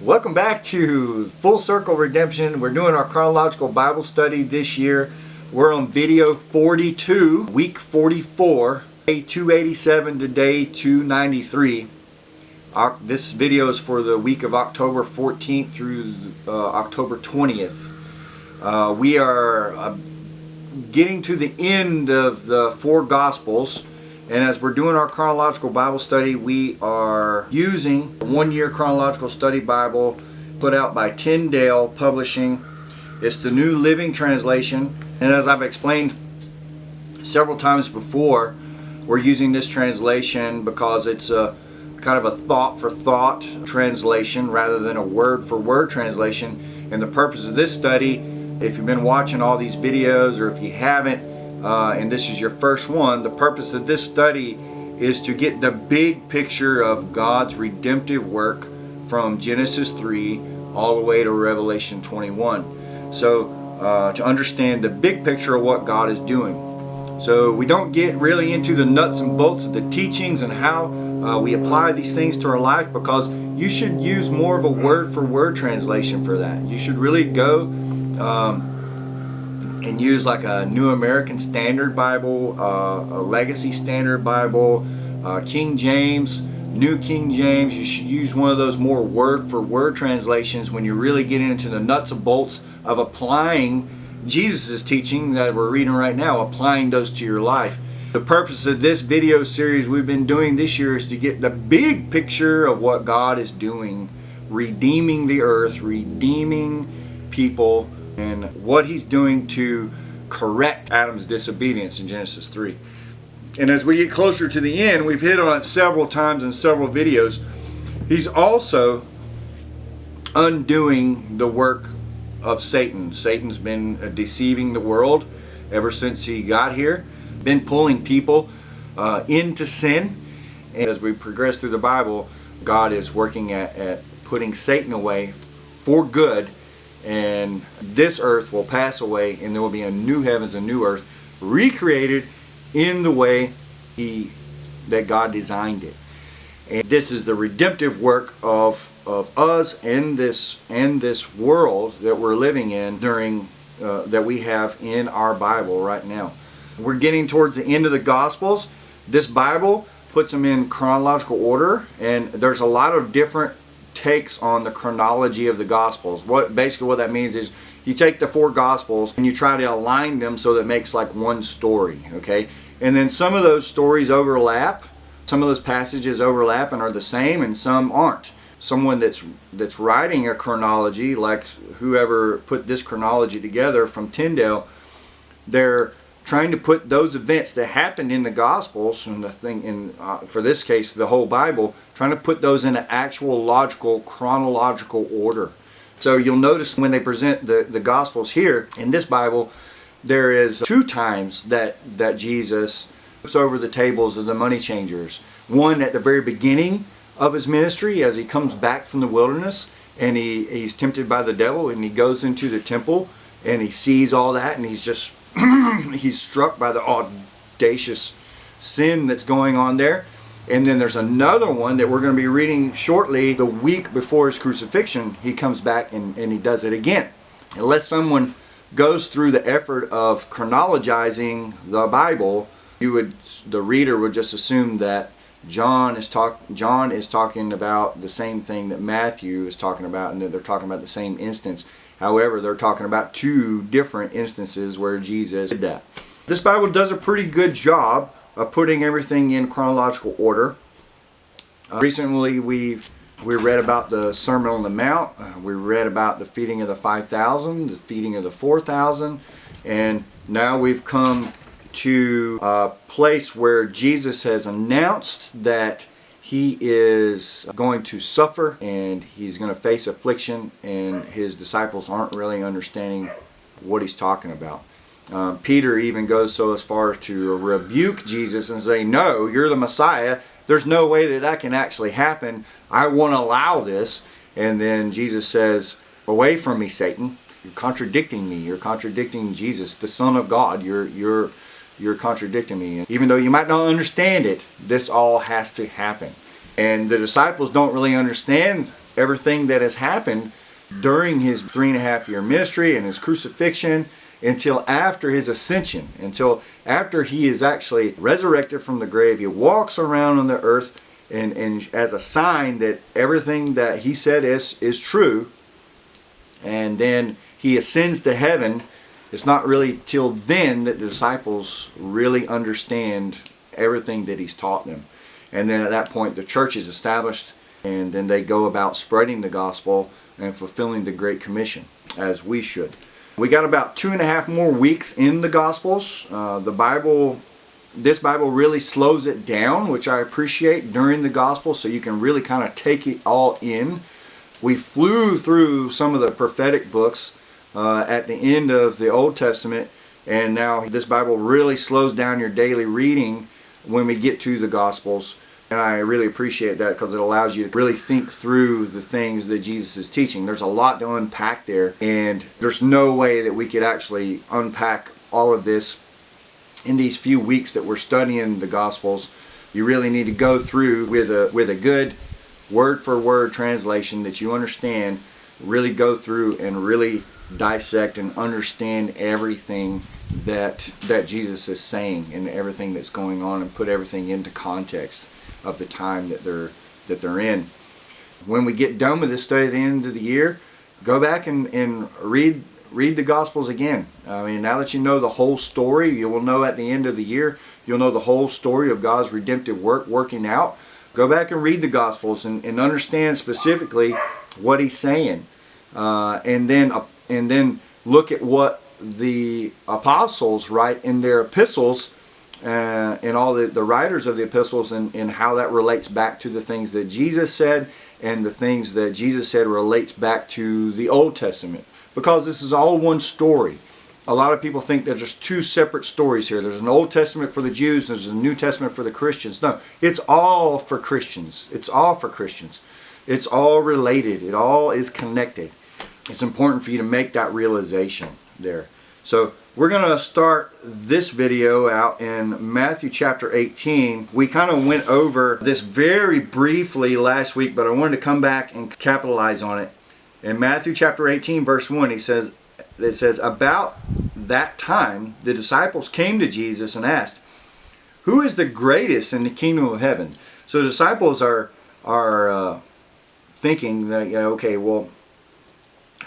Welcome back to Full Circle Redemption. We're doing our chronological Bible study this year. We're on video 42, week 44, day 287 to day 293. This video is for the week of October 14th through October 20th. We are getting to the end of the four Gospels. And as we're doing our chronological Bible study, we are using a one-year chronological study Bible put out by Tyndale Publishing. It's the New Living Translation. And as I've explained several times before, we're using this translation because it's a kind of a thought-for-thought translation rather than a word-for-word translation. And the purpose of this study, if you've been watching all these videos or if you haven't, and this is your first one, the purpose of this study is to get the big picture of God's redemptive work from Genesis 3 all the way to Revelation 21. So to understand the big picture of what God is doing. So we don't get really into the nuts and bolts of the teachings and how we apply these things to our life, because you should use more of a word-for-word translation for that. You should really go and use like a New American Standard Bible, a Legacy Standard Bible, King James, New King James. You should use one of those more word-for-word translations when you're really getting into the nuts and bolts of applying Jesus' teaching that we're reading right now, applying those to your life. The purpose of this video series we've been doing this year is to get the big picture of what God is doing, redeeming the earth, redeeming people, and what he's doing to correct Adam's disobedience in Genesis 3. And as we get closer to the end, we've hit on it several times in several videos, he's also undoing the work of Satan. Satan's been deceiving the world ever since he got here, been pulling people into sin. And as we progress through the Bible, God is working at putting Satan away for good. And this earth will pass away, and there will be a new heavens and new earth recreated in the way that God designed it. And this is the redemptive work of us and this world that we're living in during that we have in our Bible right now. We're getting towards the end of the Gospels. This Bible puts them in chronological order, and there's a lot of different takes on the chronology of the Gospels. Basically what that means is you take the four Gospels and you try to align them so that it makes like one story, okay? And then some of those stories overlap, some of those passages overlap and are the same, and some aren't. Someone that's writing a chronology, like whoever put this chronology together from Tyndale, they're trying to put those events that happened in the Gospels, and the thing in for this case the whole Bible, trying to put those in an actual logical chronological order. So you'll notice when they present the Gospels here in this Bible, there is two times that Jesus looks over the tables of the money changers. One at the very beginning of his ministry, as he comes back from the wilderness and he's tempted by the devil, and he goes into the temple and he sees all that, and he's just he's struck by the audacious sin that's going on there. And then there's another one that we're going to be reading shortly. The week before his crucifixion, he comes back and he does it again. Unless someone goes through the effort of chronologizing the Bible, the reader would just assume that John is talking about the same thing that Matthew is talking about, and that they're talking about the same instance. However, they're talking about two different instances where Jesus did that. This Bible does a pretty good job of putting everything in chronological order. Recently, we read about the Sermon on the Mount. We read about the feeding of the 5,000, the feeding of the 4,000, and now we've come to a place where Jesus has announced that he is going to suffer and he's going to face affliction, and his disciples aren't really understanding what he's talking about. Peter even goes so as far as to rebuke Jesus and say, "No, you're the Messiah. There's no way that can actually happen. I won't allow this." And then Jesus says, "Away from me, Satan. You're contradicting me. You're contradicting Jesus, the Son of God. You're contradicting me. Even though you might not understand it, this all has to happen." And the disciples don't really understand everything that has happened during his 3.5-year ministry and his crucifixion until after his ascension, until after he is actually resurrected from the grave. He walks around on the earth and as a sign that everything that he said is true. And then he ascends to heaven. It's not really till then that the disciples really understand everything that he's taught them. And then at that point the church is established, and then they go about spreading the gospel and fulfilling the Great Commission, as we should. We got about 2.5 more weeks in the Gospels. This Bible really slows it down, which I appreciate, during the Gospel, so you can really kind of take it all in. We flew through some of the prophetic books at the end of the Old Testament, and now this Bible really slows down your daily reading when we get to the Gospels. And I really appreciate that, because it allows you to really think through the things that Jesus is teaching. There's a lot to unpack there, and there's no way that we could actually unpack all of this in these few weeks that we're studying the Gospels. You really need to go through with a good word-for-word translation that you understand, really go through and really dissect and understand everything that Jesus is saying and everything that's going on, and put everything into context of the time that they're in. When we get done with this study at the end of the year, go back and read the Gospels again. I mean, now that you know the whole story, you will know at the end of the year, you'll know the whole story of God's redemptive work working out. Go back and read the Gospels and understand specifically what he's saying. And then look at what the apostles write in their epistles, and all the writers of the epistles, and how that relates back to the things that Jesus said, and the things that Jesus said relates back to the Old Testament. Because this is all one story. A lot of people think there's just two separate stories here. There's an Old Testament for the Jews, and there's a New Testament for the Christians. No, it's all for Christians. It's all for Christians. It's all related. It all is connected. It's important for you to make that realization there. So we're going to start this video out in Matthew chapter 18. We kind of went over this very briefly last week, but I wanted to come back and capitalize on it. In Matthew chapter 18, verse 1, it says, about that time, the disciples came to Jesus and asked, who is the greatest in the kingdom of heaven? So the disciples are thinking that, okay, well,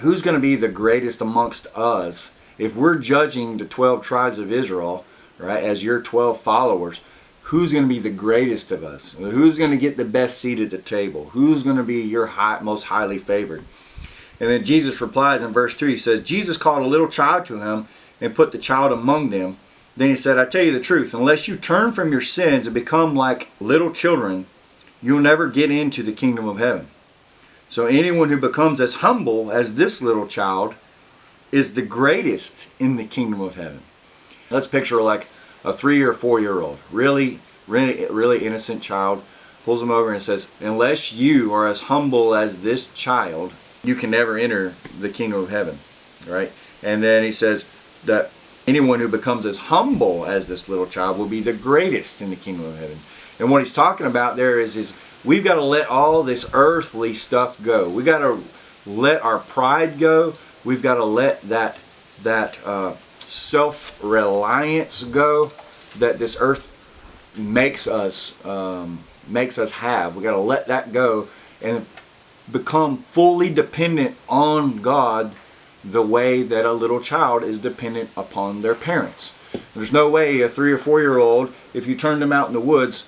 who's going to be the greatest amongst us? If we're judging the 12 tribes of Israel, right, as your 12 followers, who's going to be the greatest of us? Who's going to get the best seat at the table? Who's going to be your most highly favored? And then Jesus replies in verse 2. He says, Jesus called a little child to him and put the child among them. Then he said, I tell you the truth, unless you turn from your sins and become like little children, you'll never get into the kingdom of heaven. So anyone who becomes as humble as this little child is the greatest in the kingdom of heaven. Let's picture like a 3 or 4-year-old, really innocent child, pulls him over and says, unless you are as humble as this child, you can never enter the kingdom of heaven, right? And then he says that anyone who becomes as humble as this little child will be the greatest in the kingdom of heaven. And what he's talking about there is we've got to let all this earthly stuff go. We've got to let our pride go. We've got to let that self-reliance go that this earth makes us have. We've got to let that go and become fully dependent on God the way that a little child is dependent upon their parents. There's no way a 3 or 4-year-old, if you turned them out in the woods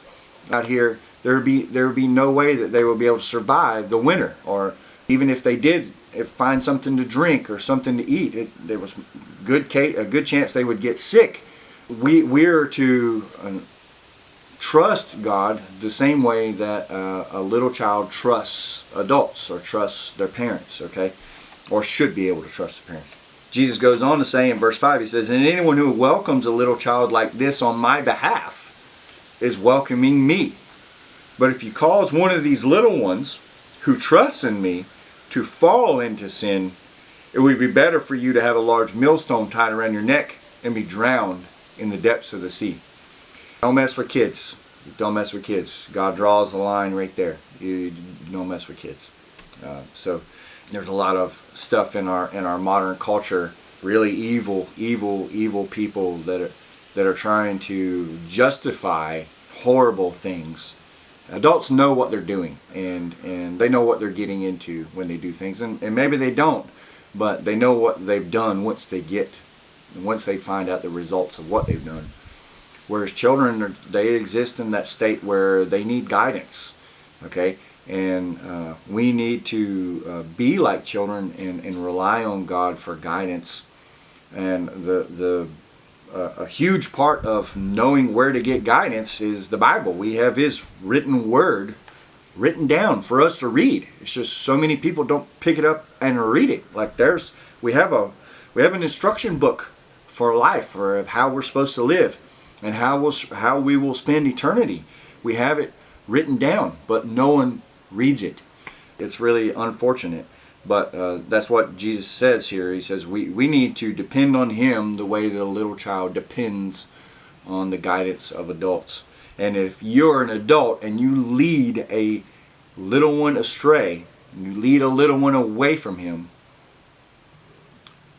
out here, there would be no way that they would be able to survive the winter. Or even if they did find something to drink or something to eat, there was a good chance they would get sick. We're to trust God the same way that a little child trusts adults or trusts their parents, okay? Or should be able to trust their parents. Jesus goes on to say in verse 5, he says, and anyone who welcomes a little child like this on my behalf is welcoming me. But if you cause one of these little ones who trusts in me to fall into sin, it would be better for you to have a large millstone tied around your neck and be drowned in the depths of the sea. Don't mess with kids. Don't mess with kids. God draws the line right there. You don't mess with kids. So there's a lot of stuff in our modern culture, really evil people that are trying to justify horrible things. Adults know what they're doing, and they know what they're getting into when they do things, and maybe they don't, but they know what they've done once they find out the results of what they've done. Whereas children, they exist in that state where they need guidance, okay? And we need to be like children and rely on God for guidance. And a huge part of knowing where to get guidance is the Bible. We have His written word written down for us to read. It's just so many people don't pick it up and read it. Like we have an instruction book for life, for how we're supposed to live and how we will spend eternity. We have it written down, but no one reads it. It's really unfortunate. But that's what Jesus says here. He says we need to depend on Him the way that a little child depends on the guidance of adults. And if you're an adult and you lead a little one astray, you lead a little one away from Him,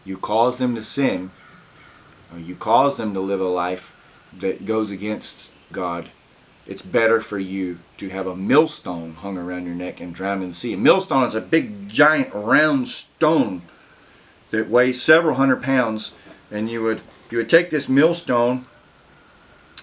you cause them to sin, or you cause them to live a life that goes against God, it's better for you to have a millstone hung around your neck and drown in the sea. A millstone is a big, giant, round stone that weighs several hundred pounds, and you would take this millstone,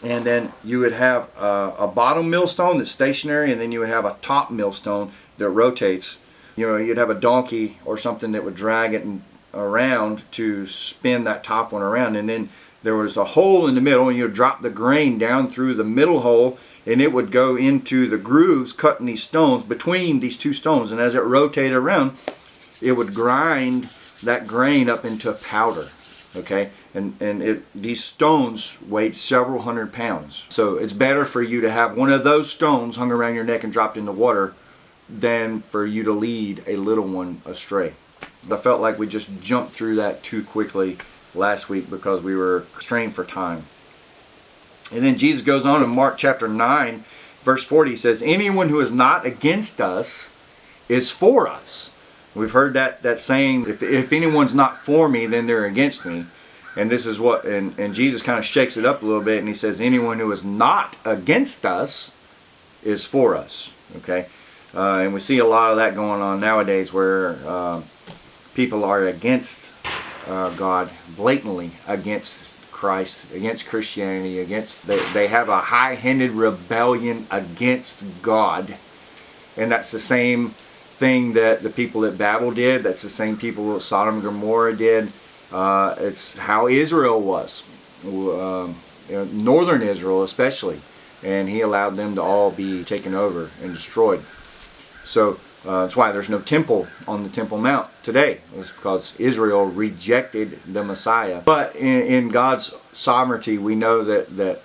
and then you would have a bottom millstone that's stationary, and then you would have a top millstone that rotates. You'd have a donkey or something that would drag it around to spin that top one around, and then there was a hole in the middle, and you would drop the grain down through the middle hole, and it would go into the grooves cutting these stones between these two stones, and as it rotated around, it would grind that grain up into powder. Okay, and these stones weighed several hundred pounds. So it's better for you to have one of those stones hung around your neck and dropped in the water than for you to lead a little one astray. I felt like we just jumped through that too quickly last week because we were strained for time. And then Jesus goes on in Mark chapter 9, verse 40, he says, anyone who is not against us is for us. We've heard that saying, if anyone's not for me, then they're against me. And this is what, and Jesus kind of shakes it up a little bit, and he says, anyone who is not against us is for us. Okay? And we see a lot of that going on nowadays where people are against God, blatantly against Christ, against Christianity, they have a high-handed rebellion against God. And that's the same thing that the people at Babel did. That's the same people that Sodom and Gomorrah did. It's how Israel was, northern Israel especially, and He allowed them to all be taken over and destroyed. So that's why there's no temple on the Temple Mount today. It's because Israel rejected the Messiah. But in God's sovereignty, we know that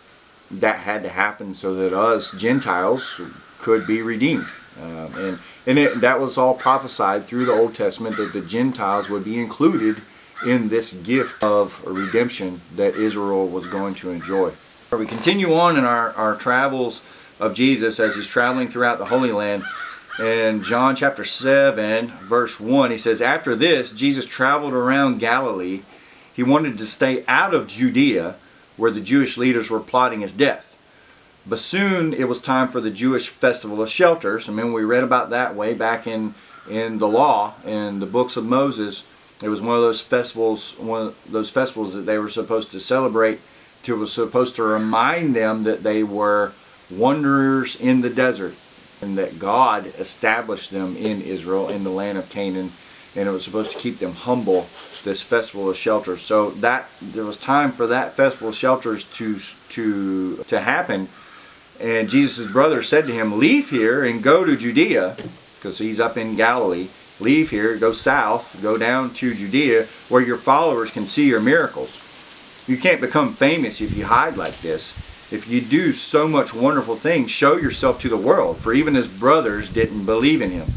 had to happen so that us Gentiles could be redeemed. That was all prophesied through the Old Testament, that the Gentiles would be included in this gift of redemption that Israel was going to enjoy. We continue on in our travels of Jesus as He's traveling throughout the Holy Land. In John chapter 7, verse 1, he says, after this, Jesus traveled around Galilee. He wanted to stay out of Judea, where the Jewish leaders were plotting His death. But soon it was time for the Jewish festival of shelters. I mean, we read about that way back in the law, in the books of Moses. It was one of those festivals that they were supposed to celebrate. It was supposed to remind them that they were wanderers in the desert, and that God established them in Israel, in the land of Canaan, and it was supposed to keep them humble, this festival of shelters. So that there was time for that festival of shelters to happen. And Jesus' brother said to Him, leave here and go to Judea, because He's up in Galilee. Leave here, go south, go down to Judea, where your followers can see your miracles. You can't become famous if you hide like this. If you do so much wonderful things, show yourself to the world. For even His brothers didn't believe in Him.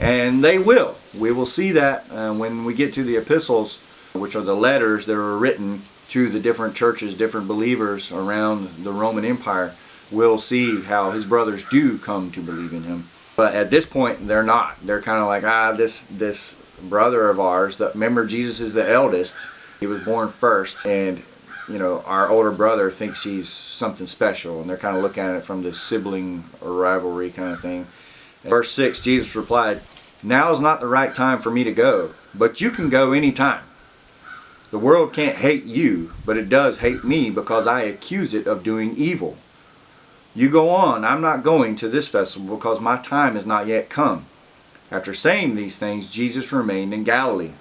And they will. We will see that when we get to the epistles, which are the letters that are written to the different churches, different believers around the Roman Empire. We'll see how His brothers do come to believe in Him. But at this point, they're not. They're kind of like, this brother of ours, remember Jesus is the eldest. He was born first, and our older brother thinks he's something special, and they're kind of looking at it from this sibling or rivalry kind of thing. In verse 6, Jesus replied, "Now is not the right time for me to go, but you can go any time. The world can't hate you, but it does hate me because I accuse it of doing evil. You go on, I'm not going to this festival because my time has not yet come." After saying these things, Jesus remained in Galilee.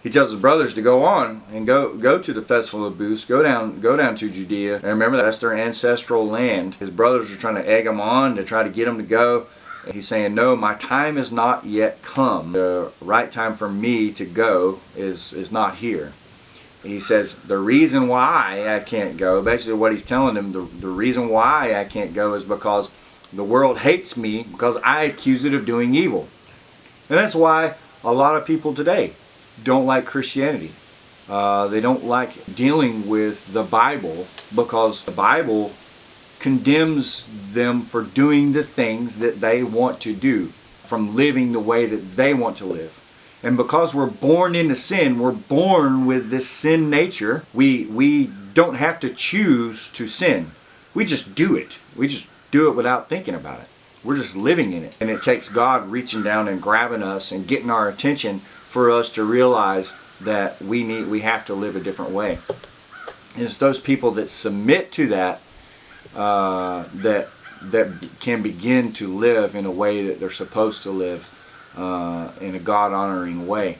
He tells his brothers to go on and go to the festival of booths, go down to Judea. And remember, that's their ancestral land. His brothers are trying to egg him on to try to get him to go. And he's saying, no, my time has not yet come. The right time for me to go is not here. He says, the reason why I can't go, basically what he's telling them, the reason why I can't go is because the world hates me because I accuse it of doing evil. And that's why a lot of people today don't like Christianity. They don't like dealing with the Bible because the Bible condemns them for doing the things that they want to do, from living the way that they want to live. And because we're born into sin, we're born with this sin nature. We don't have to choose to sin. We just do it. We just do it without thinking about it. We're just living in it. And it takes God reaching down and grabbing us and getting our attention for us to realize that we have to live a different way. And it's those people that submit to that that can begin to live in a way that they're supposed to live, in a God-honoring way.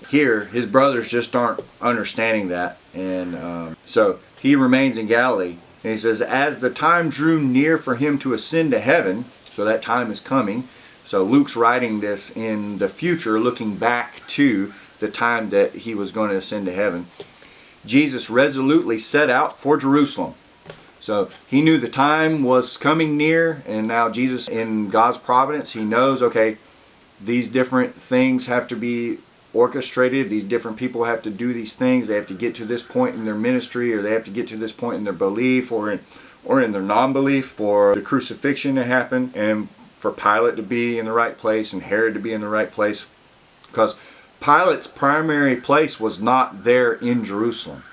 Here, his brothers just aren't understanding that, and so he remains in Galilee. And he says, as the time drew near for him to ascend to heaven, so that time is coming. So Luke's writing this in the future, looking back to the time that he was going to ascend to heaven. Jesus resolutely set out for Jerusalem. So he knew the time was coming near, and now Jesus, in God's providence, he knows, okay, these different things have to be orchestrated. These different people have to do these things. They have to get to this point in their ministry, or they have to get to this point in their belief, or in their non-belief, for the crucifixion to happen, and for Pilate to be in the right place, and Herod to be in the right place. Because Pilate's primary place was not there in Jerusalem.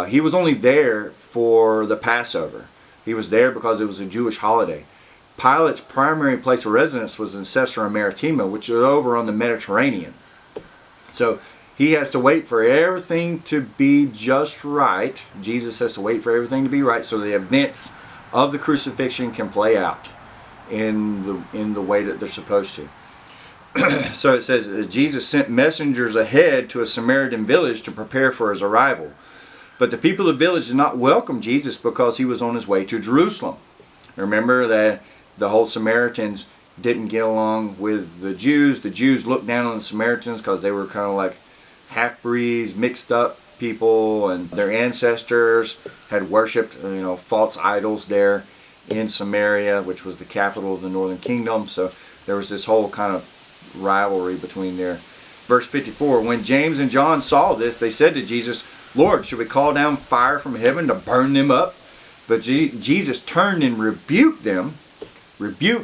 He was only there for the Passover. He was there because it was a Jewish holiday. Pilate's primary place of residence was in Caesarea Maritima, which is over on the Mediterranean. So he has to wait for everything to be just right. Jesus has to wait for everything to be right so the events of the crucifixion can play out in the way that they're supposed to. So it says, Jesus sent messengers ahead to a Samaritan village to prepare for his arrival. But the people of the village did not welcome Jesus because he was on his way to Jerusalem. Remember that the whole Samaritans didn't get along with the Jews. The Jews looked down on the Samaritans because they were kind of like half-breeds, mixed up people, and their ancestors had worshipped, false idols there in Samaria, which was the capital of the northern kingdom. So there was this whole kind of rivalry between there. Verse 54, when James and John saw this, they said to Jesus, Lord, should we call down fire from heaven to burn them up? But Jesus turned and rebuked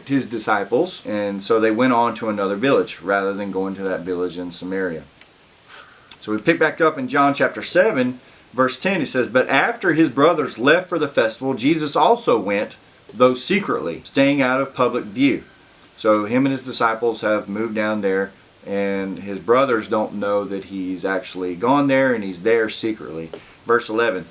his disciples, and so they went on to another village rather than going to that village in Samaria. So we pick back up in John chapter 7, verse 10. It says, but after his brothers left for the festival, Jesus also went, though secretly, staying out of public view. So him and his disciples have moved down there, and his brothers don't know that he's actually gone there, and he's there secretly. Verse 11,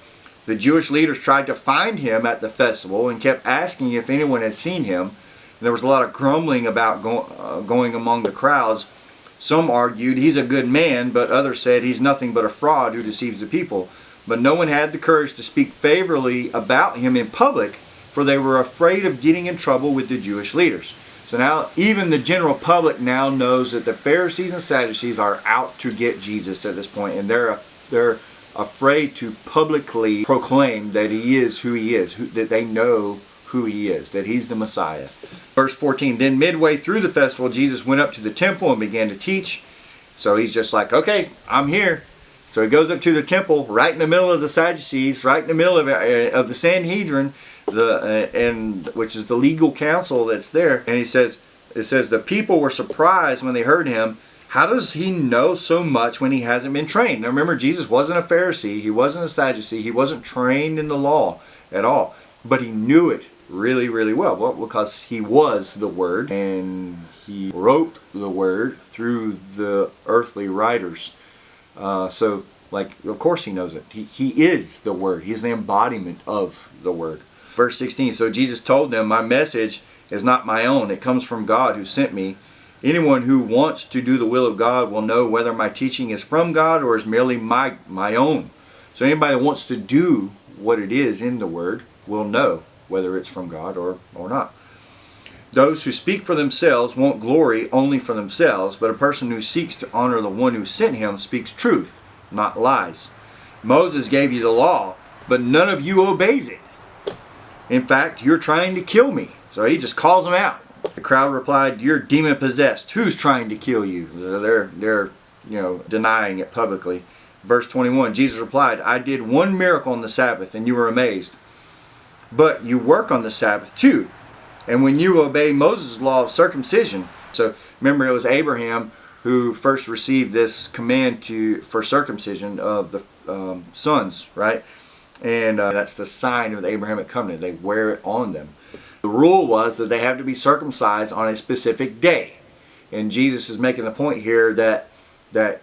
the Jewish leaders tried to find him at the festival and kept asking if anyone had seen him. And there was a lot of grumbling about going among the crowds. Some argued he's a good man, but others said he's nothing but a fraud who deceives the people. But no one had the courage to speak favorably about him in public, for they were afraid of getting in trouble with the Jewish leaders. So now even the general public now knows that the Pharisees and Sadducees are out to get Jesus at this point, and they're afraid to publicly proclaim that he is who he is, that they know who he is, that he's the Messiah. Verse 14, then midway through the festival, Jesus went up to the temple and began to teach. So he's just like, okay, I'm here. So he goes up to the temple, right in the middle of the Sadducees, right in the middle of the Sanhedrin, which is the legal council that's there. And it says the people were surprised when they heard him. How does he know so much when he hasn't been trained? Now remember, Jesus wasn't a Pharisee. He wasn't a Sadducee. He wasn't trained in the law at all. But he knew it really, really well. Well, because he was the Word, and he wrote the Word through the earthly writers. So, of course he knows it. He is the Word. He's the embodiment of the Word. Verse 16, so Jesus told them, my message is not my own. It comes from God who sent me. Anyone who wants to do the will of God will know whether my teaching is from God or is merely my own. So anybody that wants to do what it is in the Word will know whether it's from God or not. Those who speak for themselves won't glory only for themselves, but a person who seeks to honor the one who sent him speaks truth, not lies. Moses gave you the law, but none of you obeys it. In fact, you're trying to kill me. So he just calls them out. The crowd replied, you're demon-possessed. Who's trying to kill you? They're denying it publicly. Verse 21, Jesus replied, I did one miracle on the Sabbath, and you were amazed. But you work on the Sabbath too. And when you obey Moses' law of circumcision, so remember it was Abraham who first received this command for circumcision of the sons, right? And that's the sign of the Abrahamic covenant. They wear it on them. The rule was that they have to be circumcised on a specific day. And Jesus is making the point here that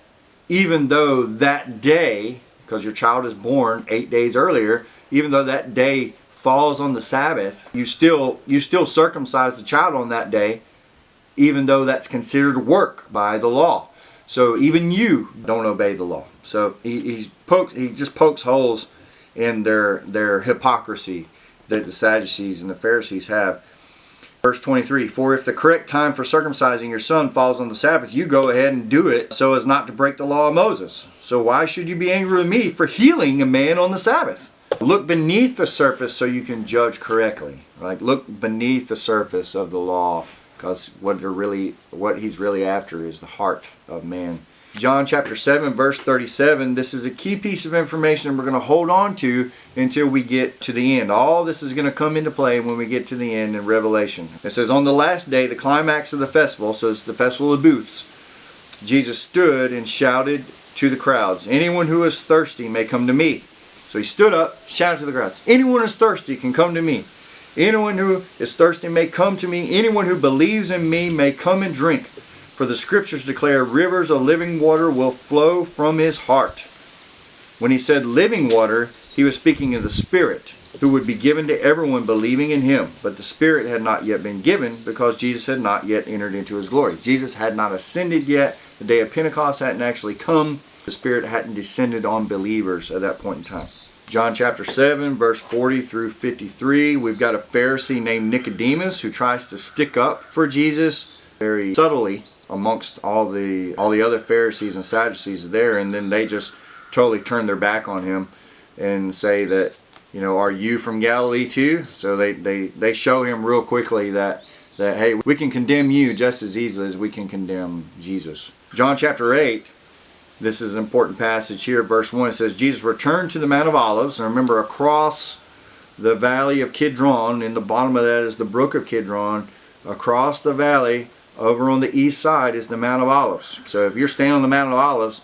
even though that day, because your child is born 8 days earlier, even though that day falls on the Sabbath, you still circumcise the child on that day, even though that's considered work by the law. So even you don't obey the law. So he just pokes holes in their hypocrisy that the Sadducees and the Pharisees have. Verse 23, for if the correct time for circumcising your son falls on the Sabbath, you go ahead and do it so as not to break the law of Moses. So why should you be angry with me for healing a man on the Sabbath? Look beneath the surface so you can judge correctly. Right? Look beneath the surface of the law, because what he's really after is the heart of man. John chapter 7 verse 37, this is a key piece of information we're going to hold on to until we get to the end. All this is going to come into play when we get to the end in Revelation. It says, on the last day, the climax of the festival, so it's the festival of booths, Jesus stood and shouted to the crowds, anyone who is thirsty may come to me. So he stood up, shouted to the crowds, anyone who is thirsty can come to me. Anyone who is thirsty may come to me. Anyone who believes in me may come and drink. For the scriptures declare rivers of living water will flow from his heart. When he said living water, he was speaking of the Spirit, who would be given to everyone believing in him. But the Spirit had not yet been given because Jesus had not yet entered into his glory. Jesus had not ascended yet. The day of Pentecost hadn't actually come. The Spirit hadn't descended on believers at that point in time. John chapter 7, verse 40 through 53, we've got a Pharisee named Nicodemus who tries to stick up for Jesus very subtly amongst all the other Pharisees and Sadducees there, and then they just totally turn their back on him and say that, are you from Galilee too? So they show him real quickly that hey, we can condemn you just as easily as we can condemn Jesus. John chapter 8, this is an important passage here. Verse 1, it says, Jesus returned to the Mount of Olives. And remember, across the valley of Kidron, in the bottom of that is the brook of Kidron. Across the valley, over on the east side, is the Mount of Olives. So if you're standing on the Mount of Olives,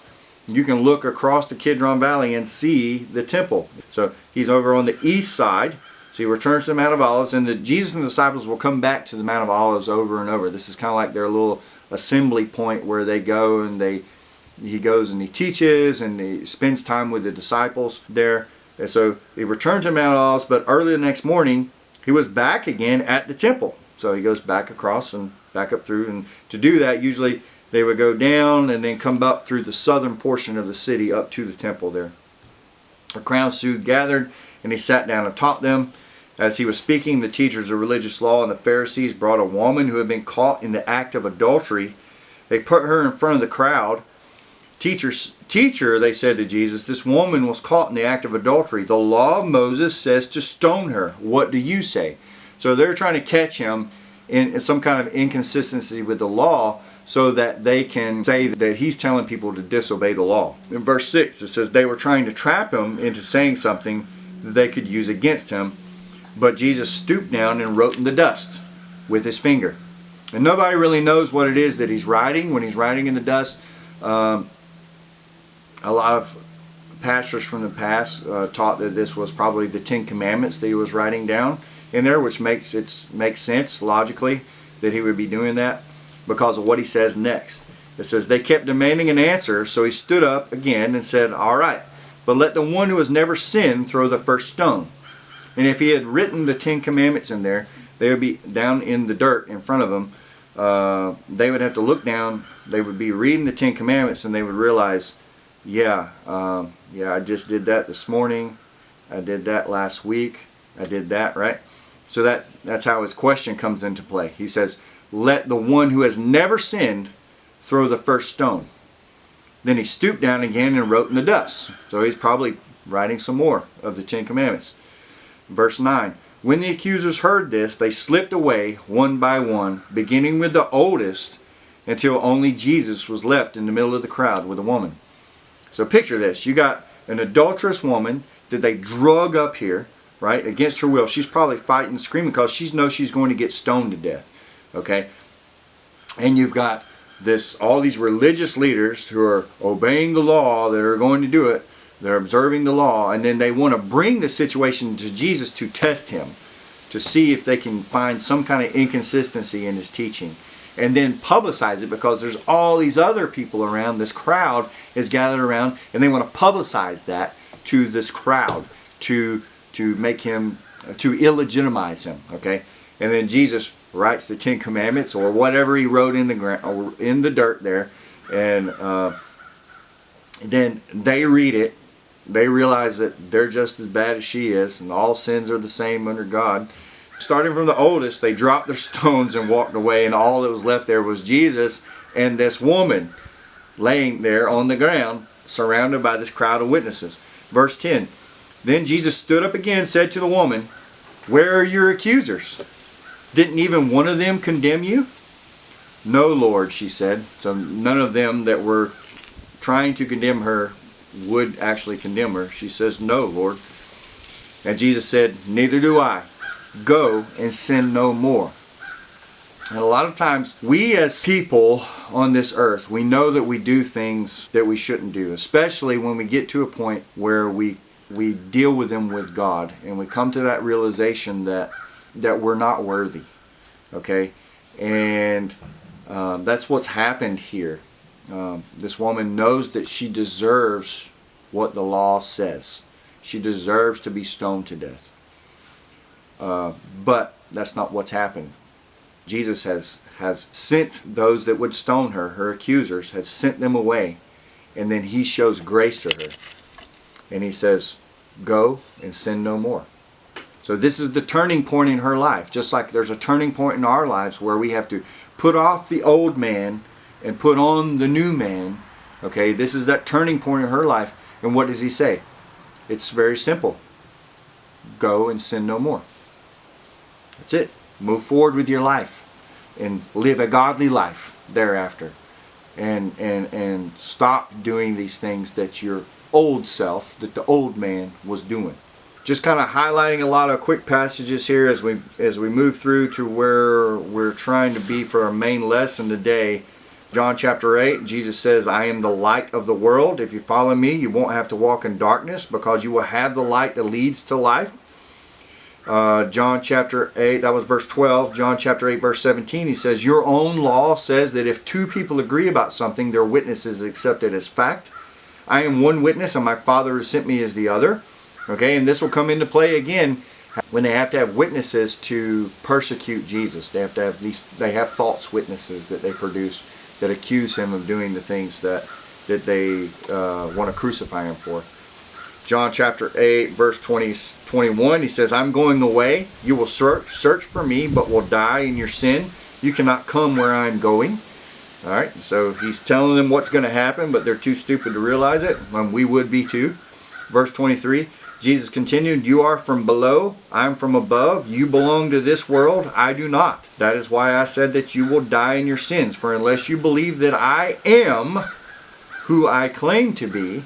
you can look across the Kidron Valley and see the temple. So he's over on the east side. So he returns to the Mount of Olives. And Jesus and the disciples will come back to the Mount of Olives over and over. This is kind of like their little assembly point where they go and he goes and he teaches and he spends time with the disciples there. And so he returned to Mount Olives, but early the next morning he was back again at the temple. So he goes back across and back up through. And to do that, usually they would go down and then come up through the southern portion of the city up to the temple there. A crowd soon gathered, and he sat down and taught them. As he was speaking, the teachers of religious law and the Pharisees brought a woman who had been caught in the act of adultery. They put her in front of the crowd. Teacher, they said to Jesus, this woman was caught in the act of adultery. The law of Moses says to stone her. What do you say? So they're trying to catch him in some kind of inconsistency with the law. so that they can say that he's telling people to disobey the law. In verse 6 it says they were trying to trap him into saying something that they could use against him, but Jesus stooped down and wrote in the dust with his finger. And nobody really knows what it is that he's writing when he's writing in the dust. A lot of pastors from the past taught that this was probably the Ten Commandments that he was writing down in there, which makes sense logically that he would be doing that because of what he says next. It says, they kept demanding an answer, so he stood up again and said, all right, but let the one who has never sinned throw the first stone. And if he had written the Ten Commandments in there, they would be down in the dirt in front of them. They would have to look down. They would be reading the Ten Commandments, and they would realize, yeah, I just did that this morning. I did that last week. I did that, right? So that's how his question comes into play. He says, let the one who has never sinned throw the first stone. Then he stooped down again and wrote in the dust. So he's probably writing some more of the Ten Commandments. Verse 9. When the accusers heard this, they slipped away one by one, beginning with the oldest, until only Jesus was left in the middle of the crowd with a woman. So picture this. You got an adulterous woman that they drug up here, right, against her will. She's probably fighting, screaming because she knows she's going to get stoned to death. Okay? And you've got all these religious leaders who are obeying the law, that are going to do it. They're observing the law, and then they want to bring the situation to Jesus to test him, to see if they can find some kind of inconsistency in his teaching, and then publicize it because there's all these other people around. This crowd is gathered around, and they want to publicize that to this crowd to make him, to illegitimize him. Okay, and then Jesus writes the Ten Commandments or whatever he wrote in the ground or in the dirt there, and then they read it. They realize that they're just as bad as she is, and all sins are the same under God. Starting from the oldest, they dropped their stones and walked away, and all that was left there was Jesus and this woman laying there on the ground, surrounded by this crowd of witnesses. Verse 10, then Jesus stood up again and said to the woman, where are your accusers? Didn't even one of them condemn you? No, Lord, she said. So none of them that were trying to condemn her would actually condemn her. She says, no, Lord. And Jesus said, neither do I. Go and sin no more. And a lot of times, we as people on this earth, we know that we do things that we shouldn't do, especially when we get to a point where we deal with them with God, and we come to that realization that we're not worthy. Okay? And that's what's happened here. This woman knows that she deserves what the law says. She deserves to be stoned to death. But that's not what's happened. Jesus has sent those that would stone her, her accusers, has sent them away. And then he shows grace to her. And he says, go and sin no more. So this is the turning point in her life. Just like there's a turning point in our lives where we have to put off the old man and put on the new man. Okay, this is that turning point in her life. And what does he say? It's very simple. Go and sin no more. That's it. Move forward with your life and live a godly life thereafter. And stop doing these things that your old self, that the old man was doing. Just kind of highlighting a lot of quick passages here as we move through to where we're trying to be for our main lesson today. John chapter 8, Jesus says, I am the light of the world. If you follow me, you won't have to walk in darkness because you will have the light that leads to life. John chapter 8, that was verse 12. John chapter 8, verse 17, he says, your own law says that if two people agree about something, their witness is accepted as fact. I am one witness, and my Father who sent me is the other. Okay, and this will come into play again when they have to have witnesses to persecute Jesus. They have false witnesses that they produce that accuse him of doing the things that they want to crucify him for. John chapter 8, verse 21, he says, I'm going away. You will search for me, but will die in your sin. You cannot come where I'm going. All right, so he's telling them what's going to happen, but they're too stupid to realize it, and we would be too. Verse 23, Jesus continued, you are from below, I am from above. You belong to this world, I do not. That is why I said that you will die in your sins. For unless you believe that I am who I claim to be,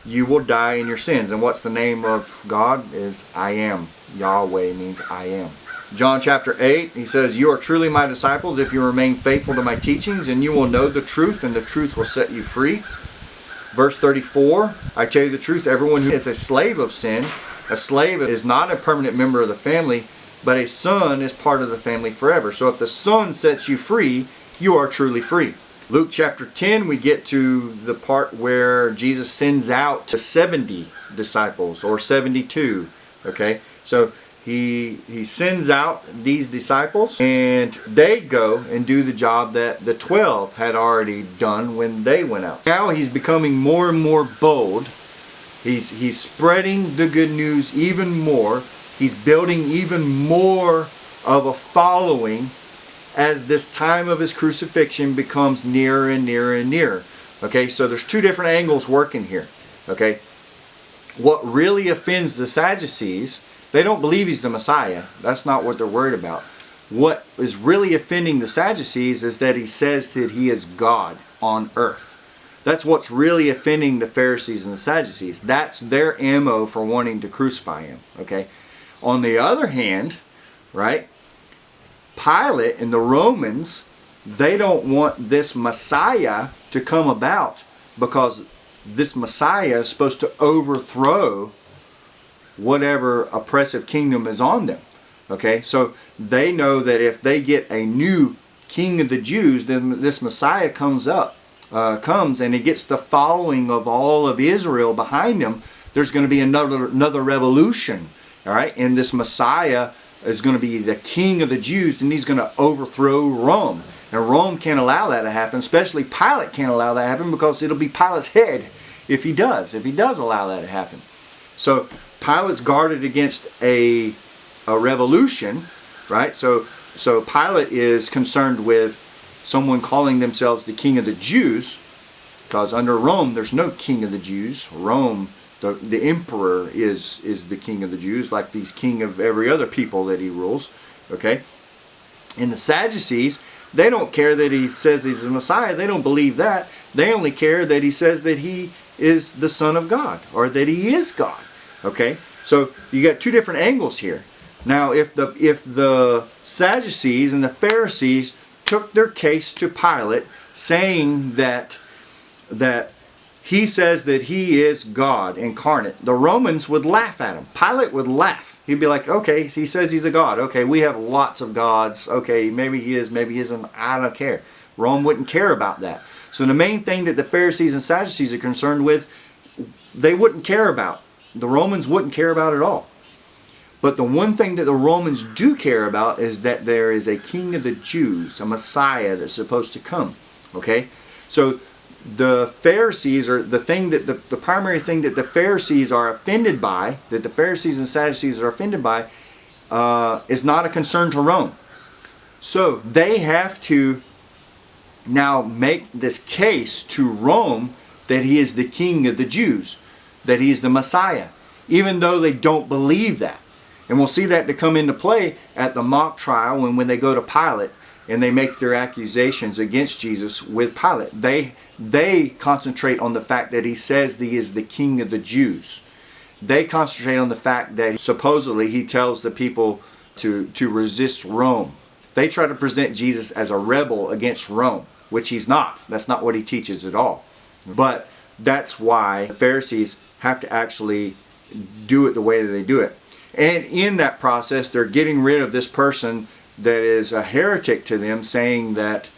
you will die in your sins. And what's the name of God? Is I am. Yahweh means I am. John chapter 8, he says, you are truly my disciples if you remain faithful to my teachings, and you will know the truth, and the truth will set you free. Verse 34, I tell you the truth, everyone who is a slave of sin, a slave is not a permanent member of the family, but a son is part of the family forever. So if the Son sets you free, you are truly free. Luke chapter 10, we get to the part where Jesus sends out 70 disciples, or 72. Okay, so he sends out these disciples, and they go and do the job that the 12 had already done when they went out. Now he's becoming more and more bold. He's spreading the good news even more. He's building even more of a following as this time of his crucifixion becomes nearer and nearer and nearer. Okay, so there's two different angles working here. Okay, what really offends the Sadducees, they don't believe he's the Messiah. That's not what they're worried about. What is really offending the Sadducees is that he says that he is God on earth. That's what's really offending the Pharisees and the Sadducees. That's their ammo for wanting to crucify him. Okay. On the other hand, right, Pilate and the Romans, they don't want this Messiah to come about, because this Messiah is supposed to overthrow whatever oppressive kingdom is on them. Okay, so they know that if they get a new king of the Jews, then this Messiah comes and he gets the following of all of Israel behind him. There's going to be another revolution. All right, and this Messiah is going to be the king of the Jews, and he's going to overthrow Rome. And Rome can't allow that to happen, especially Pilate can't allow that to happen, because it'll be Pilate's head if he does allow that to happen. So Pilate's guarded against a revolution, right? So Pilate is concerned with someone calling themselves the king of the Jews, because under Rome there's no king of the Jews. Rome, the emperor is the king of the Jews, like he's king of every other people that he rules. Okay? And the Sadducees, they don't care that he says he's the Messiah. They don't believe that. They only care that he says that he is the Son of God, or that he is God. Okay? So you got two different angles here. Now, if the Sadducees and the Pharisees took their case to Pilate, saying that he says that he is God incarnate, the Romans would laugh at him. Pilate would laugh. He'd be like, okay, he says he's a God. Okay, we have lots of gods. Okay, maybe he is, maybe he isn't. I don't care. Rome wouldn't care about that. So the main thing that the Pharisees and Sadducees are concerned with, they wouldn't care about. The Romans wouldn't care about at all. But the one thing that the Romans do care about is that there is a king of the Jews, a Messiah that's supposed to come. Okay? So the Pharisees, are the thing that the primary thing that the Pharisees are offended by, that the Pharisees and Sadducees are offended by, is not a concern to Rome. So they have to now make this case to Rome that he is the king of the Jews, that he is the Messiah, even though they don't believe that. And we'll see that to come into play at the mock trial when they go to Pilate and they make their accusations against Jesus with Pilate. They concentrate on the fact that he says he is the king of the Jews. They concentrate on the fact that supposedly he tells the people to resist Rome. They try to present Jesus as a rebel against Rome, which he's not. That's not what he teaches at all. But that's why the Pharisees have to actually do it the way that they do it. And in that process, they're getting rid of this person that is a heretic to them, saying that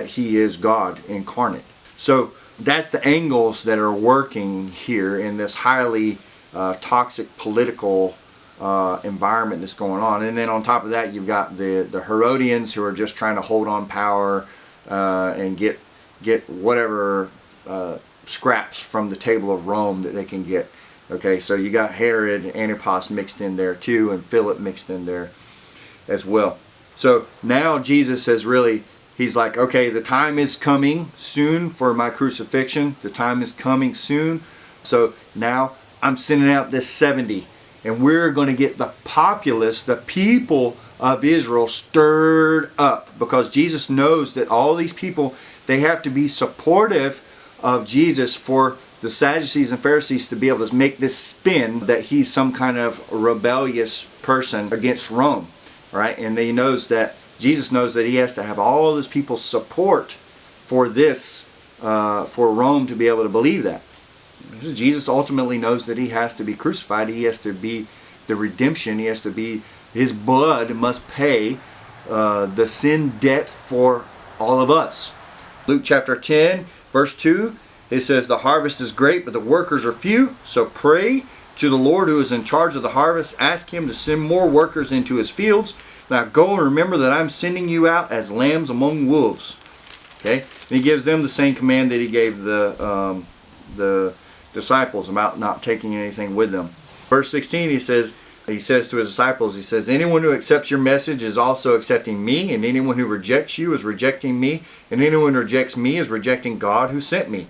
he is God incarnate. So that's the angles that are working here in this highly toxic political environment that's going on. And then on top of that, you've got the Herodians, who are just trying to hold on power and get whatever scraps from the table of Rome that they can get. Okay, so you got Herod, Antipas mixed in there too, and Philip mixed in there as well. So now Jesus says, really, he's like, okay, the time is coming soon for my crucifixion. The time is coming soon. So now I'm sending out this 70, and we're going to get the populace, the people of Israel, stirred up, because Jesus knows that all these people, they have to be supportive of Jesus for the Sadducees and Pharisees to be able to make this spin that he's some kind of rebellious person against Rome, right? And he knows that, Jesus knows that he has to have all those people's support for this, for Rome to be able to believe that. Jesus ultimately knows that he has to be crucified. He has to be the redemption. He has to be, his blood must pay the sin debt for all of us. Luke chapter 10, verse 2, it says, the harvest is great, but the workers are few. So pray to the Lord who is in charge of the harvest. Ask him to send more workers into his fields. Now go and remember that I'm sending you out as lambs among wolves. Okay? And he gives them the same command that he gave the disciples about not taking anything with them. Verse 16, he says to his disciples, he says, anyone who accepts your message is also accepting me, and anyone who rejects you is rejecting me, and anyone who rejects me is rejecting God who sent me.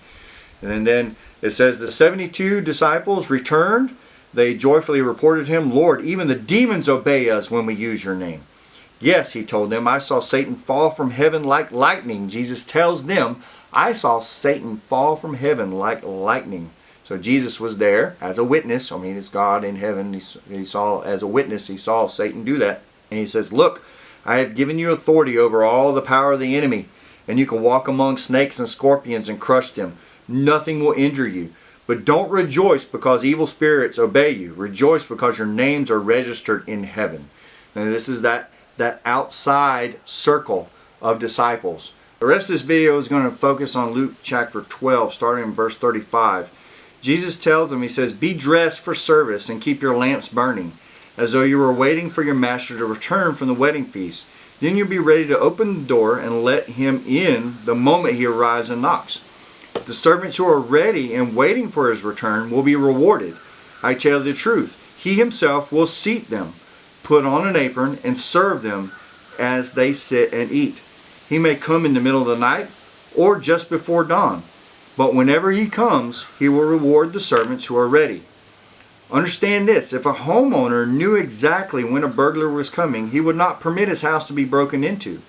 And then it says, the 72 disciples returned. They joyfully reported him, Lord, even the demons obey us when we use your name. Yes, he told them, I saw Satan fall from heaven like lightning. Jesus tells them, I saw Satan fall from heaven like lightning. So Jesus was there as a witness. I mean, it's God in heaven. He saw, as a witness, he saw Satan do that. And he says, look, I have given you authority over all the power of the enemy, and you can walk among snakes and scorpions and crush them. Nothing will injure you. But don't rejoice because evil spirits obey you. Rejoice because your names are registered in heaven. And this is that outside circle of disciples. The rest of this video is going to focus on Luke chapter 12, starting in verse 35. Jesus tells them, he says, be dressed for service and keep your lamps burning, as though you were waiting for your master to return from the wedding feast. Then you'll be ready to open the door and let him in the moment he arrives and knocks. The servants who are ready and waiting for his return will be rewarded. I tell you the truth, he himself will seat them, put on an apron, and serve them as they sit and eat. He may come in the middle of the night or just before dawn, but whenever he comes, he will reward the servants who are ready. Understand this, if a homeowner knew exactly when a burglar was coming, he would not permit his house to be broken into.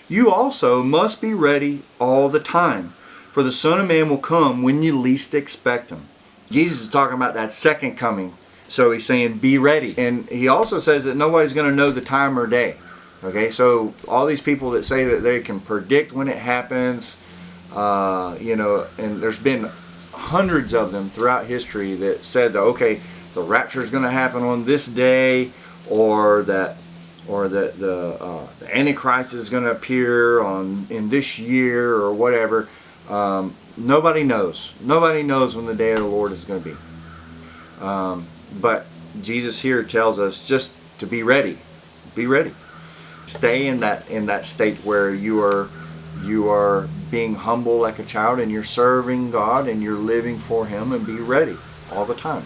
You also must be ready all the time, for the Son of Man will come when you least expect him. Jesus is talking about that second coming. So he's saying, be ready. And he also says that nobody's going to know the time or day. Okay, so all these people that say that they can predict when it happens, and there's been hundreds of them throughout history that said that, okay, the rapture is going to happen on this day, or that the Antichrist is going to appear in this year or whatever. Nobody knows. Nobody knows when the day of the Lord is going to be. But Jesus here tells us just to be ready. Be ready. Stay in that state where you are being humble like a child, and you're serving God and you're living for Him, and be ready all the time,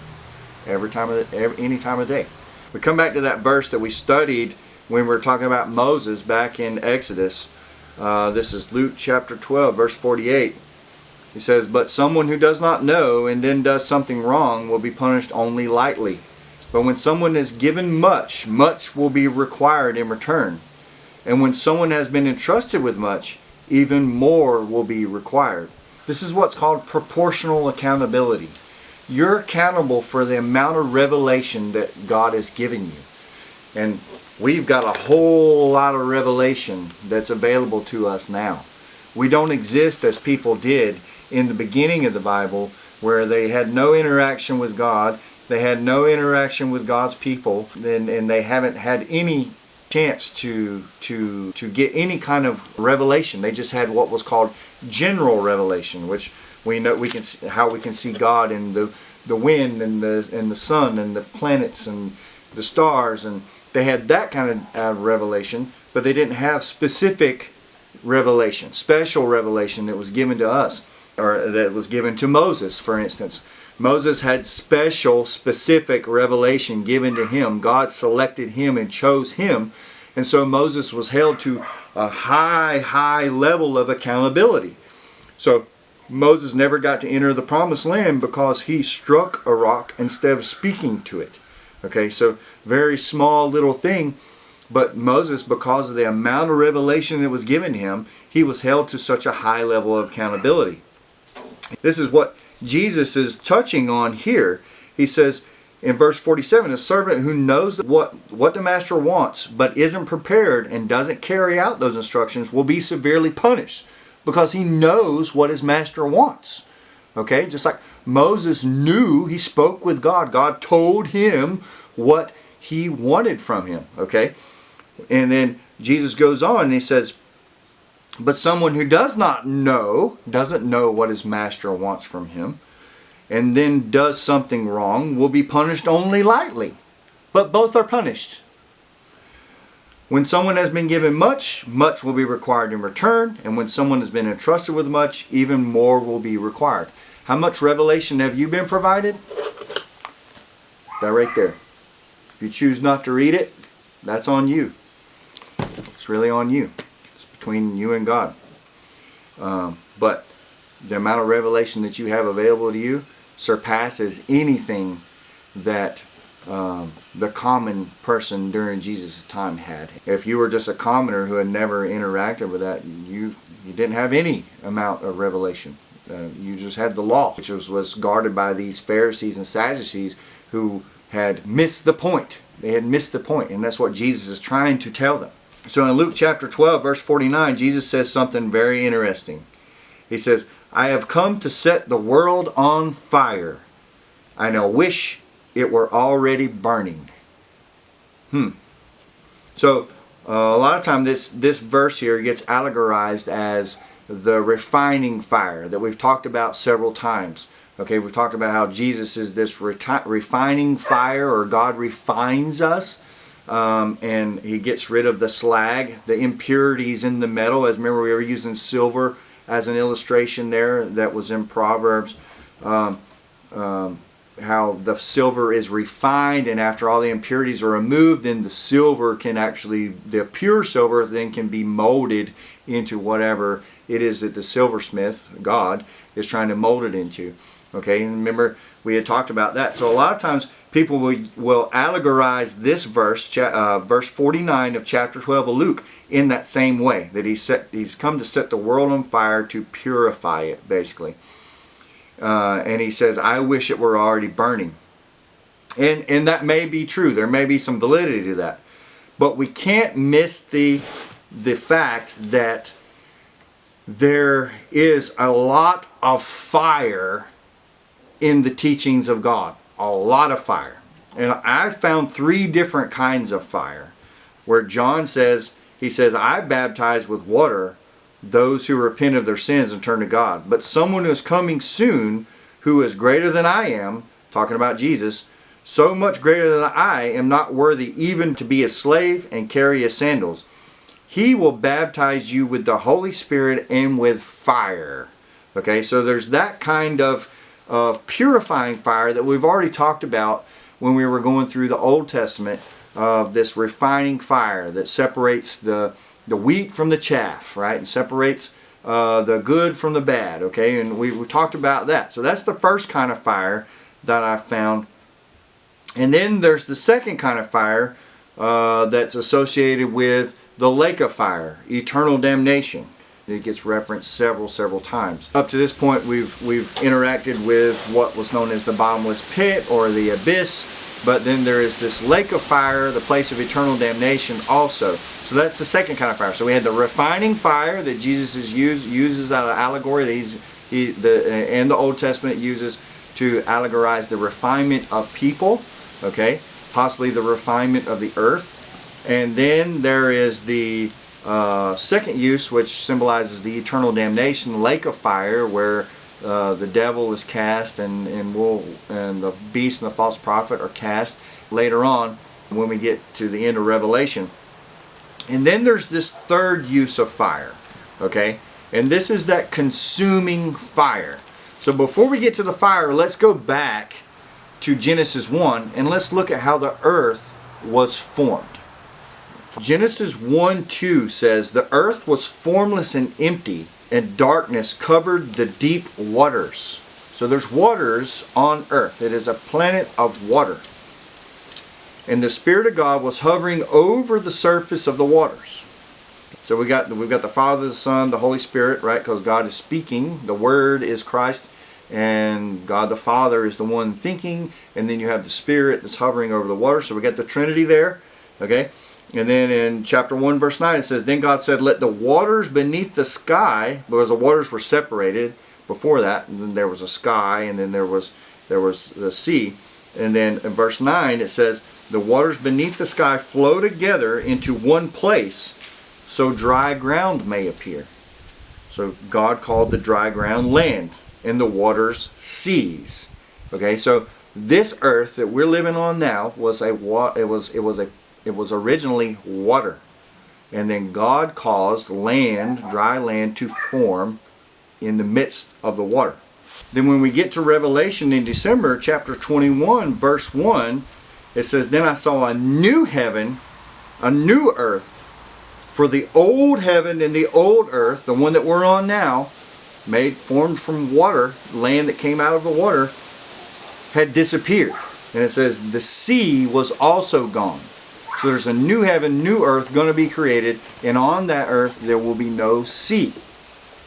any time of day. We come back to that verse that we studied when we were talking about Moses back in Exodus. This is Luke chapter 12, verse 48. He says, but someone who does not know and then does something wrong will be punished only lightly. But when someone is given much, much will be required in return. And when someone has been entrusted with much, even more will be required. This is what's called proportional accountability. You're accountable for the amount of revelation that God has given you. And we've got a whole lot of revelation that's available to us now. We don't exist as people did in the beginning of the Bible, where they had no interaction with God, they had no interaction with God's people, and they haven't had any chance to get any kind of revelation. They just had what was called general revelation, which we can see God in the wind and the sun and the planets and the stars, and they had that kind of revelation, but they didn't have specific revelation, special revelation that was given to us, or that was given to Moses, for instance. Moses had special, specific revelation given to him. God selected him and chose him, and so Moses was held to a high level of accountability. So Moses never got to enter the promised land because he struck a rock instead of speaking to it. Okay, so very small little thing, but Moses, because of the amount of revelation that was given him, he was held to such a high level of accountability. This is what Jesus is touching on here. He says in verse 47, a servant who knows what the master wants but isn't prepared and doesn't carry out those instructions will be severely punished because he knows what his master wants. Okay, just like Moses knew, he spoke with God. God told him what he wanted from him. Okay, and then Jesus goes on and he says, but someone who doesn't know what his master wants from him, and then does something wrong, will be punished only lightly. But both are punished. When someone has been given much, much will be required in return. And when someone has been entrusted with much, even more will be required. How much revelation have you been provided? That right there. If you choose not to read it, that's on you. It's really on you. It's between you and God. But the amount of revelation that you have available to you surpasses anything that the common person during Jesus' time had. If you were just a commoner who had never interacted with that, you didn't have any amount of revelation. You just had the law, which was guarded by these Pharisees and Sadducees who had missed the point. They had missed the point, and that's what Jesus is trying to tell them. So in Luke chapter 12, verse 49, Jesus says something very interesting. He says, I have come to set the world on fire, and I wish it were already burning. So a lot of time this verse here gets allegorized as the refining fire that we've talked about several times. Okay, we've talked about how Jesus is this refining fire, or God refines us, and he gets rid of the slag, the impurities in the metal. As remember, we were using silver as an illustration there that was in Proverbs. How the silver is refined, and after all the impurities are removed, then the silver can actually, the pure silver then can be molded into whatever it is that the silversmith, God, is trying to mold it into. Okay, and remember we had talked about that. So a lot of times people will allegorize this verse, verse 49 of chapter 12 of Luke, in that same way, that he's come to set the world on fire to purify it, basically. And he says, I wish it were already burning. And that may be true. There may be some validity to that. But we can't miss the fact that there is a lot of fire in the teachings of God. A lot of fire. And I found 3 different kinds of fire. Where John says, he says, I baptize with water those who repent of their sins and turn to God. But someone who is coming soon, who is greater than I am, talking about Jesus, so much greater than I am not worthy even to be his slave and carry his sandals. He will baptize you with the Holy Spirit and with fire. Okay, so there's that kind of purifying fire that we've already talked about when we were going through the Old Testament, of this refining fire that separates the wheat from the chaff, right? And separates the good from the bad, okay? And we talked about that. So that's the first kind of fire that I found. And then there's the second kind of fire that's associated with the lake of fire, eternal damnation. It gets referenced several times. Up to this point, we've interacted with what was known as the bottomless pit or the abyss. But then there is this lake of fire, the place of eternal damnation also. So that's the second kind of fire. So we had the refining fire that Jesus uses out of allegory that and the Old Testament uses to allegorize the refinement of people, okay? Possibly the refinement of the earth. And then there is the second use, which symbolizes the eternal damnation, lake of fire, where the devil is cast and the beast and the false prophet are cast later on when we get to the end of Revelation. And then there's this third use of fire, okay? And this is that consuming fire. So before we get to the fire, let's go back to Genesis 1 and let's look at how the earth was formed. Genesis 1:2 says, the earth was formless and empty, and darkness covered the deep waters. So there's waters on earth. It is a planet of water. And the Spirit of God was hovering over the surface of the waters. So we've got the Father, the Son, the Holy Spirit, right? Because God is speaking. The Word is Christ. And God the Father is the one thinking. And then you have the Spirit that's hovering over the water. So we got the Trinity there. Okay? And then in chapter 1, verse 9, it says, Then God said, Let the waters beneath the sky, because the waters were separated before that. And then there was a sky, and then there was the sea. And then in verse 9, it says, The waters beneath the sky flow together into one place, so dry ground may appear. So God called the dry ground land, and the waters seas. Okay, so this earth that we're living on now was originally water, and then God caused land, dry land, to form in the midst of the water. Then when we get to Revelation in December, chapter 21, verse 1, it says, Then I saw a new heaven, a new earth. For the old heaven and the old earth, the one that we're on now, formed from water, land that came out of the water, had disappeared. And it says, the sea was also gone. So there's a new heaven, new earth going to be created, and on that earth there will be no sea.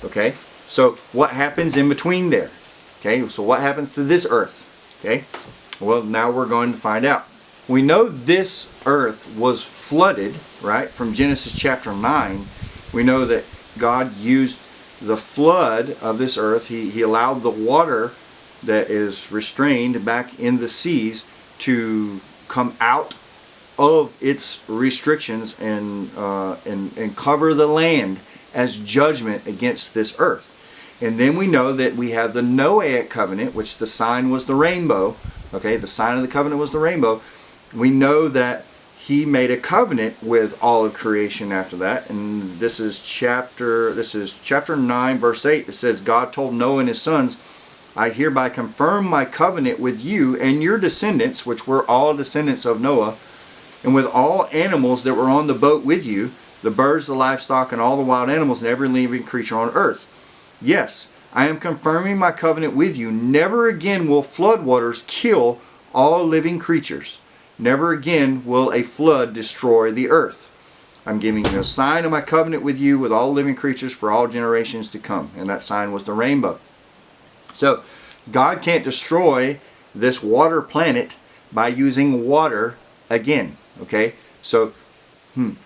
Okay? So what happens in between there? Okay, so what happens to this earth? Okay? Well, now we're going to find out. We know this earth was flooded, right? From Genesis chapter 9. We know that God used the flood of this earth. He allowed the water that is restrained back in the seas to come out of its restrictions and cover the land as judgment against this earth. And then we know that we have the Noahic covenant, which the sign was the rainbow. Okay, the sign of the covenant was the rainbow. We know that he made a covenant with all of creation after that, and this is chapter 9, verse 8. It says, God told Noah and his sons, I hereby confirm my covenant with you and your descendants, which were all descendants of Noah, and with all animals that were on the boat with you, the birds, the livestock, and all the wild animals, and every living creature on earth. Yes, I am confirming my covenant with you. Never again will floodwaters kill all living creatures. Never again will a flood destroy the earth. I'm giving you a sign of my covenant with you, with all living creatures for all generations to come. And that sign was the rainbow. So God can't destroy this water planet by using water again. Okay? So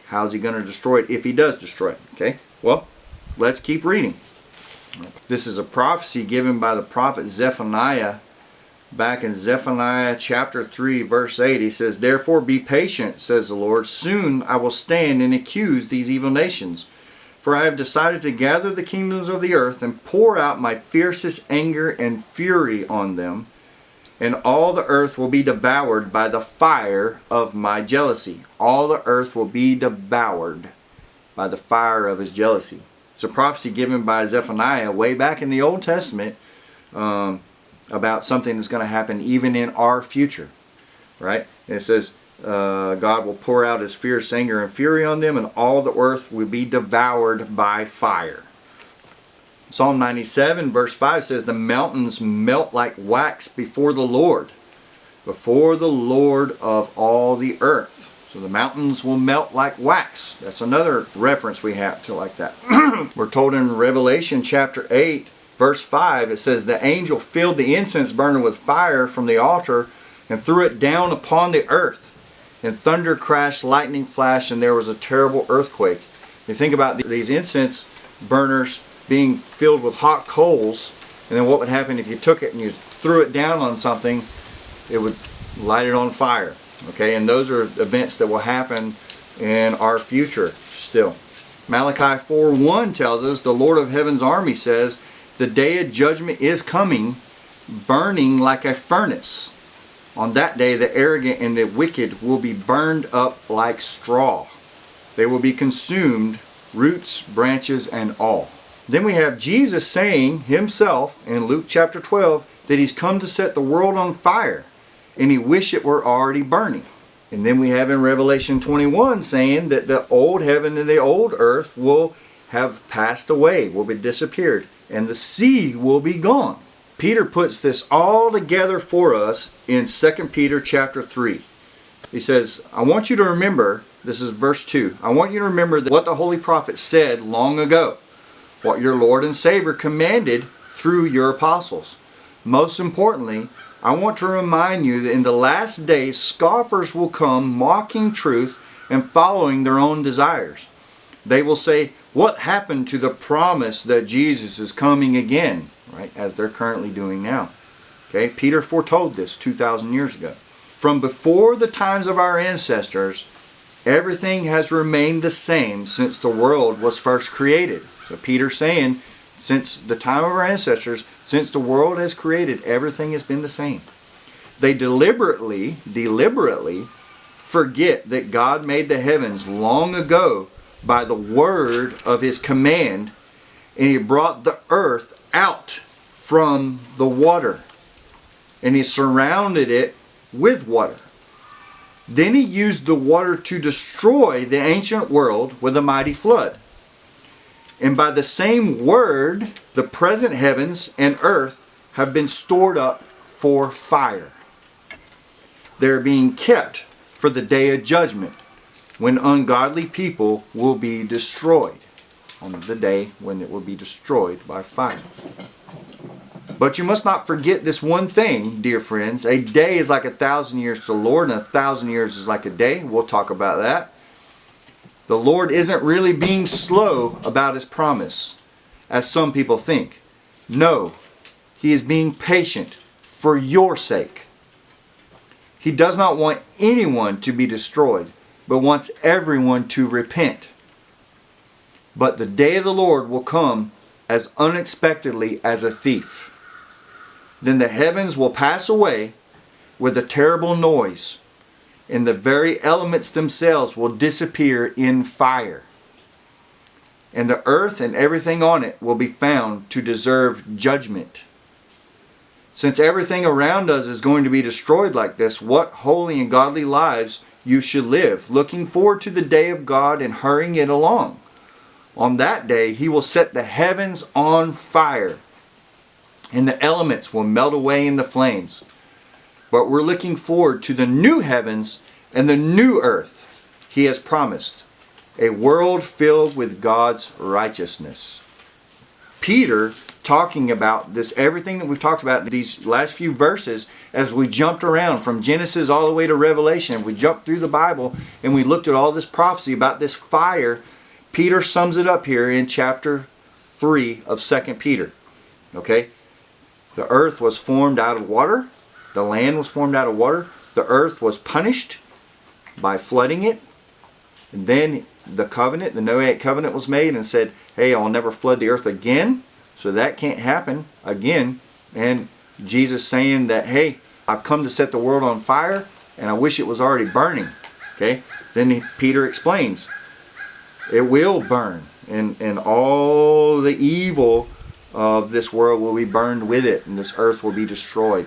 how's he going to destroy it if he does destroy it? Okay? Well, let's keep reading. This is a prophecy given by the prophet Zephaniah. Back in Zephaniah chapter 3, verse 8, he says, Therefore be patient, says the Lord. Soon I will stand and accuse these evil nations. For I have decided to gather the kingdoms of the earth and pour out my fiercest anger and fury on them. And all the earth will be devoured by the fire of my jealousy. All the earth will be devoured by the fire of his jealousy. It's a prophecy given by Zephaniah way back in the Old Testament, about something that's going to happen even in our future, right? And it says God will pour out his fierce anger and fury on them, and all the earth will be devoured by fire. Psalm 97 verse 5 says, The mountains melt like wax before the Lord of all the earth. So the mountains will melt like wax. That's another reference we have to like that. We're told in Revelation chapter 8 verse 5, it says, The angel filled the incense burner with fire from the altar and threw it down upon the earth. And thunder crashed, lightning flashed, and there was a terrible earthquake. You think about these incense burners being filled with hot coals, and then what would happen if you took it and you threw it down on something? It would light it on fire. Okay, and those are events that will happen in our future still. Malachi 4:1 tells us, The Lord of heaven's army says, The day of judgment is coming, burning like a furnace. On that day, the arrogant and the wicked will be burned up like straw. They will be consumed, roots, branches, and all. Then we have Jesus saying himself in Luke chapter 12 that he's come to set the world on fire, and he wished it were already burning. And then we have in Revelation 21 saying that the old heaven and the old earth will have passed away, will be disappeared, and the sea will be gone. Peter puts this all together for us in 2 Peter chapter 3. He says, I want you to remember, this is verse 2, I want you to remember what the holy prophet said long ago, what your Lord and Savior commanded through your apostles. Most importantly, I want to remind you that in the last days, scoffers will come mocking truth and following their own desires. They will say, what happened to the promise that Jesus is coming again? Right, as they're currently doing now. Okay, Peter foretold this 2,000 years ago. From before the times of our ancestors, everything has remained the same since the world was first created. So Peter's saying, since the time of our ancestors, since the world has created, everything has been the same. They deliberately forget that God made the heavens long ago by the word of His command, and He brought the earth out from the water, and He surrounded it with water. Then He used the water to destroy the ancient world with a mighty flood. And by the same word, the present heavens and earth have been stored up for fire. They're being kept for the day of judgment, when ungodly people will be destroyed. On the day when it will be destroyed by fire. But you must not forget this one thing, dear friends. A day is like 1,000 years to the Lord, and 1,000 years is like a day. We'll talk about that. The Lord isn't really being slow about His promise, as some people think. No, He is being patient for your sake. He does not want anyone to be destroyed, but wants everyone to repent. But the day of the Lord will come as unexpectedly as a thief. Then the heavens will pass away with a terrible noise, and the very elements themselves will disappear in fire. And the earth and everything on it will be found to deserve judgment. Since everything around us is going to be destroyed like this, what holy and godly lives you should live, looking forward to the day of God and hurrying it along. On that day, He will set the heavens on fire, and the elements will melt away in the flames. But we're looking forward to the new heavens and the new earth He has promised, a world filled with God's righteousness. Peter, talking about this, everything that we've talked about in these last few verses, as we jumped around from Genesis all the way to Revelation, we jumped through the Bible and we looked at all this prophecy about this fire. Peter sums it up here in chapter 3 of 2 Peter. Okay? The earth was formed out of water. The land was formed out of water. The earth was punished by flooding it. And then the covenant, the Noahic covenant was made and said, hey, I'll never flood the earth again. So that can't happen again. And Jesus saying that, hey, I've come to set the world on fire and I wish it was already burning. Okay? Then Peter explains, it will burn, and all the evil of this world will be burned with it, and this earth will be destroyed.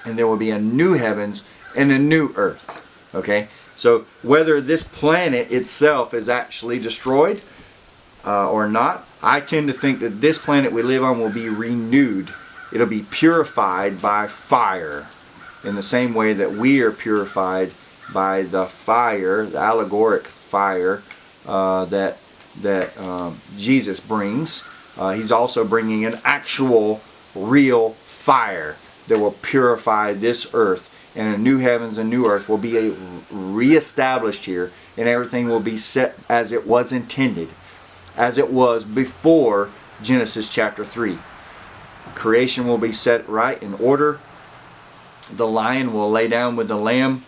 And there will be a new heavens and a new earth. Okay? So whether this planet itself is actually destroyed or not, I tend to think that this planet we live on will be renewed. It'll be purified by fire, in the same way that we are purified by the fire, the allegoric fire that Jesus brings. He's also bringing an actual, real fire that will purify this earth, and a new heavens and new earth will be reestablished here, and everything will be set as it was intended, as it was before Genesis chapter 3. Creation will be set right in order. The lion will lay down with the lamb.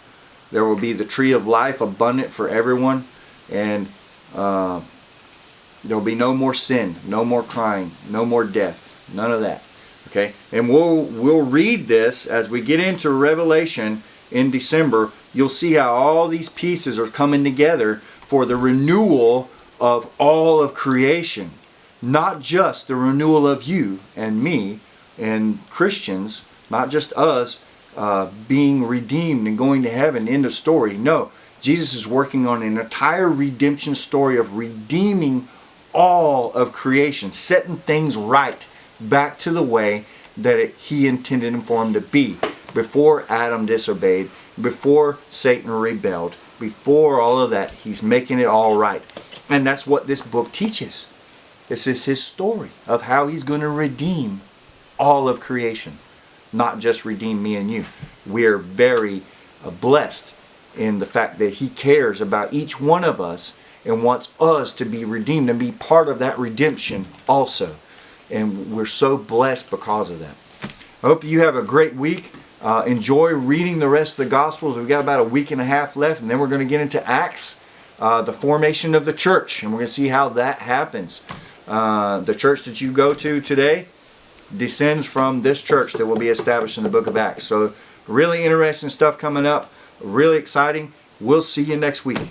There will be the tree of life abundant for everyone, and there will be no more sin, no more crying, no more death, none of that. Okay, and we'll read this as we get into Revelation in December. You'll see how all these pieces are coming together for the renewal of all of creation, not just the renewal of you and me and Christians, not just us being redeemed and going to heaven. End of story. No, Jesus is working on an entire redemption story of redeeming all of creation, setting things right back to the way that he intended and for them to be. Before Adam disobeyed, before Satan rebelled, before all of that, he's making it all right. And that's what this book teaches. This is his story of how he's going to redeem all of creation, not just redeem me and you. We're very blessed in the fact that he cares about each one of us and wants us to be redeemed and be part of that redemption also. And we're so blessed because of that. I hope you have a great week. Enjoy reading the rest of the Gospels. We've got about a week and a half left, and then we're going to get into Acts, the formation of the church, and we're going to see how that happens. The church that you go to today descends from this church that will be established in the book of Acts. So really interesting stuff coming up. Really exciting. We'll see you next week.